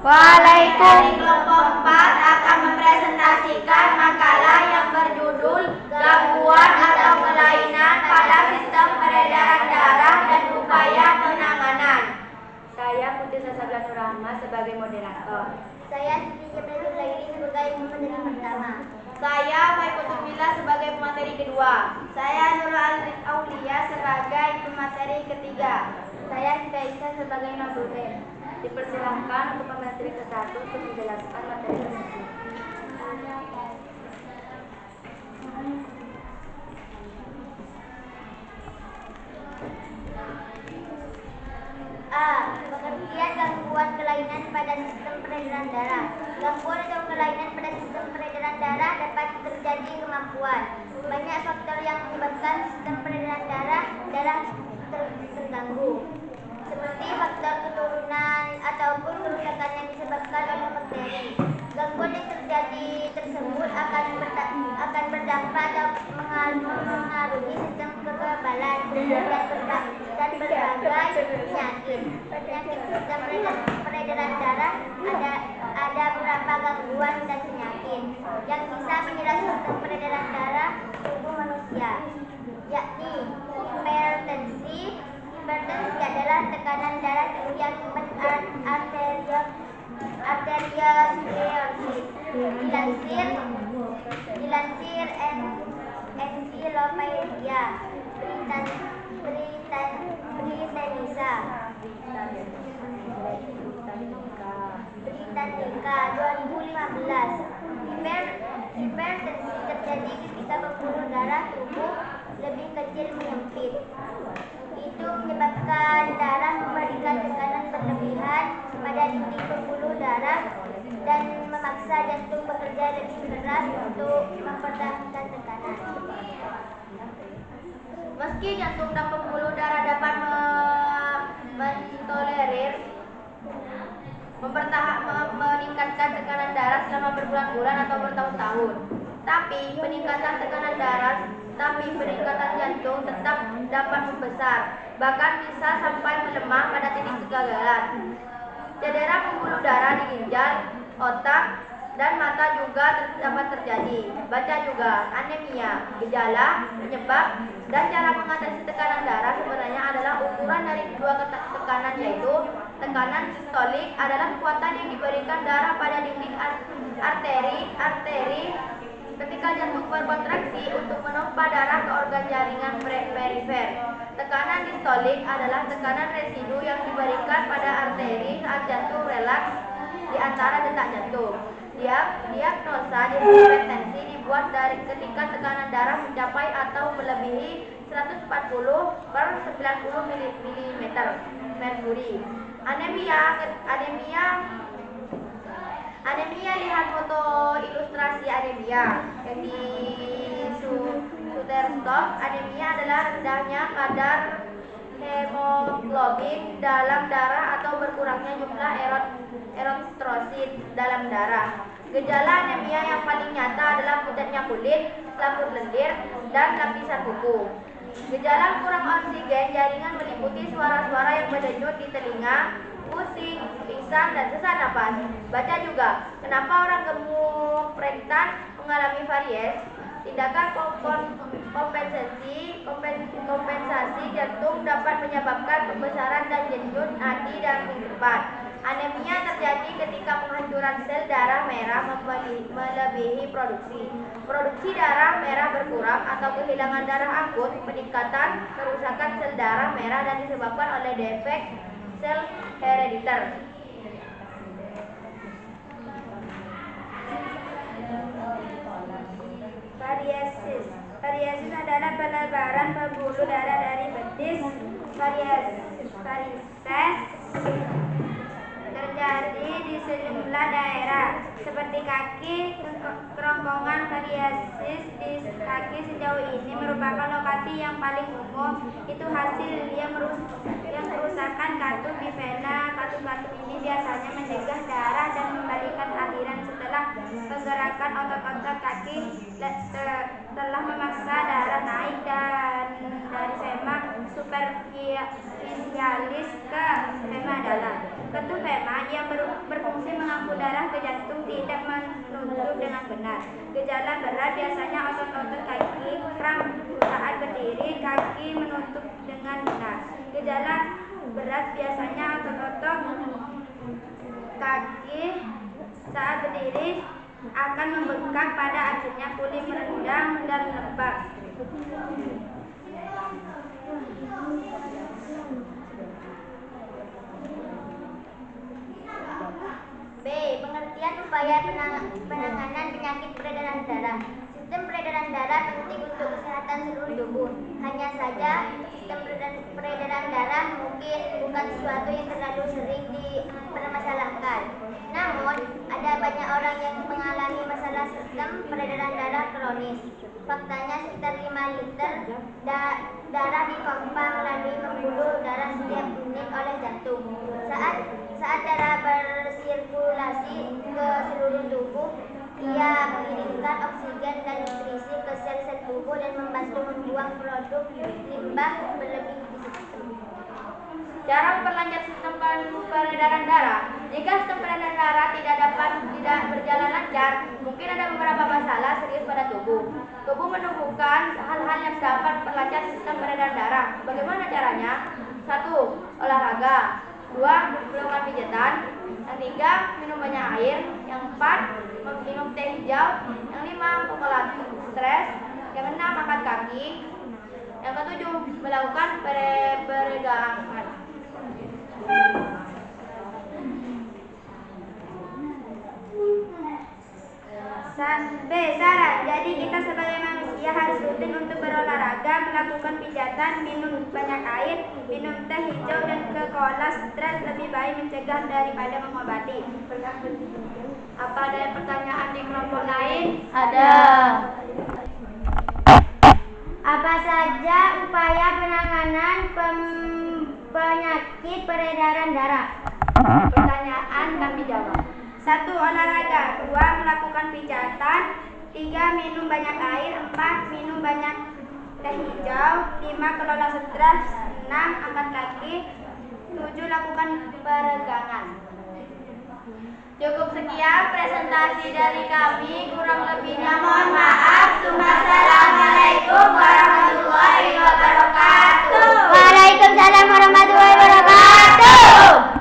Waalaikumsalam. Kelompok 4 akan mempresentasikan makalah yang berjudul Gangguan atau Kelainan pada Sistem Peredaran Darah dan Upaya Penanganan. Saya Putri Sasabila Nurahma sebagai moderator. Saya Siti Jabal Laili sebagai pemateri pertama. Saya Maiputumila sebagai pemateri kedua. Saya Nurul Aulia sebagai pemateri ketiga. Saya Sita sebagai moderator. Dipersilahkan untuk pemateri ke-1 untuk menjelaskan materi tersebut. A. Pengertian gangguan kelainan pada sistem peredaran darah. Gangguan atau kelainan pada sistem peredaran darah dapat terjadi kemampuan. Banyak faktor yang menyebabkan sistem peredaran darah terganggu, seperti faktor keturunan ataupun kerusakan yang disebabkan oleh bakteri. Gangguan yang terjadi tersebut akan berdampak atau mengaruhi sistem kekebalan dan berbagai penyakit. Penyakit sistem peredaran darah ada beberapa gangguan dan penyakit yang bisa menyerang sistem peredaran darah tubuh manusia, yakni hipertensi. Hipertensi adalah tekanan darah tinggi akibat arteriosklerosis. Dilansir Encyclopedia Britannica 2015. Hipertensi terjadi ketika pembuluh darah tubuh lebih kecil menyempit. Itu menyebabkan darah memberikan tekanan berlebihan pada dinding pembuluh darah dan memaksa jantung bekerja lebih keras untuk mempertahankan tekanan. Meski jantung dan pembuluh darah dapat mentolerir meningkatkan tekanan darah selama berbulan-bulan atau bertahun-tahun, tapi peningkatan jantung tetap dapat membesar, bahkan bisa sampai melemah pada titik kegagalan. Cedera pembuluh darah di ginjal, otak, dan mata juga dapat terjadi. Baca juga anemia, gejala, penyebab, dan cara mengatasi tekanan darah sebenarnya adalah ukuran dari dua tekanan, yaitu tekanan sistolik adalah kekuatan yang diberikan darah pada dinding arteri ketika jantung berkontraksi untuk memompa darah ke organ jaringan perifer. Tekanan distolik adalah tekanan residu yang diberikan pada arteri saat jantung relaks di antara detak jantung. Diagnosa hipertensi dibuat dari ketika tekanan darah mencapai atau melebihi 140/90 mm merkuri. Anemia, lihat foto ilustrasi anemia yang di Shutterstock. Anemia adalah rendahnya kadar hemoglobin dalam darah atau berkurangnya jumlah eritrosit dalam darah. Gejala anemia yang paling nyata adalah putihnya kulit, selaput lendir, dan lapisan kuku. Gejala kurang oksigen jaringan meliputi suara-suara yang berdenyut di telinga, pusing, pingsan, dan sesak napas. Baca juga, kenapa orang gemuk pregnant mengalami varies. Tindakan kompensasi jantung dapat menyebabkan pembesaran dan denyut nadi dan keempat. Anemia terjadi ketika penghancuran sel darah merah melebihi produksi. Produksi darah merah berkurang atau kehilangan darah akut, peningkatan kerusakan sel darah merah dan disebabkan oleh defek sel herediter. Variesis adalah pelebaran pembuluh darah dari betis. Varises terjadi di sejumlah daerah seperti kaki. Kerongkongan variesis di kaki sejauh ini merupakan lokasi yang paling umum. Itu hasil yang kerusakan katup di vena. Katup-katup ini biasanya mencegah darah dan membalikan aliran setelah pergerakan otot-otot kaki telah memaksa darah naik dan dari vena superficialis ke vena dalam. Ketup vena ia yang berfungsi mengangkut darah ke jantung tidak menutup dengan benar. Gejala berat biasanya otot-otot kaki kram saat berdiri, kaki menutup dengan benar. Gejala berat biasanya otot-otot kaki saat berdiri akan membengkak, pada akhirnya kulit merendang dan lembab. B. Pengertian upaya penanganan penyakit peredaran darah. Sistem peredaran darah penting untuk kesehatan seluruh tubuh. Hanya saja, sistem peredaran darah mungkin bukan sesuatu yang terlalu sering dipermasalahkan. Namun, ada banyak orang yang mengalami masalah sistem peredaran darah kronis. Faktanya, sekitar 5 liter darah dipompa melalui pembuluh darah setiap menit oleh jantung. Saat darah bersirkulasi ke seluruh tubuh, ia mengirimkan oksigen dan nutrisi ke sel-sel tubuh dan membantu membuang produk limbah berlebih di sistem. Cara memperlancar sistem peredaran darah. Jika sistem peredaran darah tidak berjalan lancar, mungkin ada beberapa masalah serius pada tubuh. Tubuh menemukan hal-hal yang dapat memperlancar sistem peredaran darah. Bagaimana caranya? 1. Olahraga. 2. Melakukan pijatan. Yang 3. Minum banyak air. Yang 4. Minum teh hijau. Yang 5. Mengelola stres. Yang 6. Angkat kaki. Yang 7. Melakukan peregangan. B. Saran. Jadi kita sebagai manusia harus rutin untuk berolahraga, melakukan pijatan, minum banyak air, minum teh hijau, dan kelola stres. Lebih baik mencegah daripada mengobati. Apa ada pertanyaan di kelompok lain? Ada. Apa saja upaya penanganan penyakit peredaran darah? Pertanyaan kami jawab. 1. Olahraga. 2. Melakukan pijatan. 3. Minum banyak air. 4. Minum banyak teh hijau. 5. Kelola stres. 6. Angkat kaki. 7. Lakukan peregangan. Cukup sekian presentasi dari kami. Kurang lebihnya mohon maaf. Wassalamualaikum warahmatullahi wabarakatuh. Waalaikumsalam warahmatullahi wabarakatuh.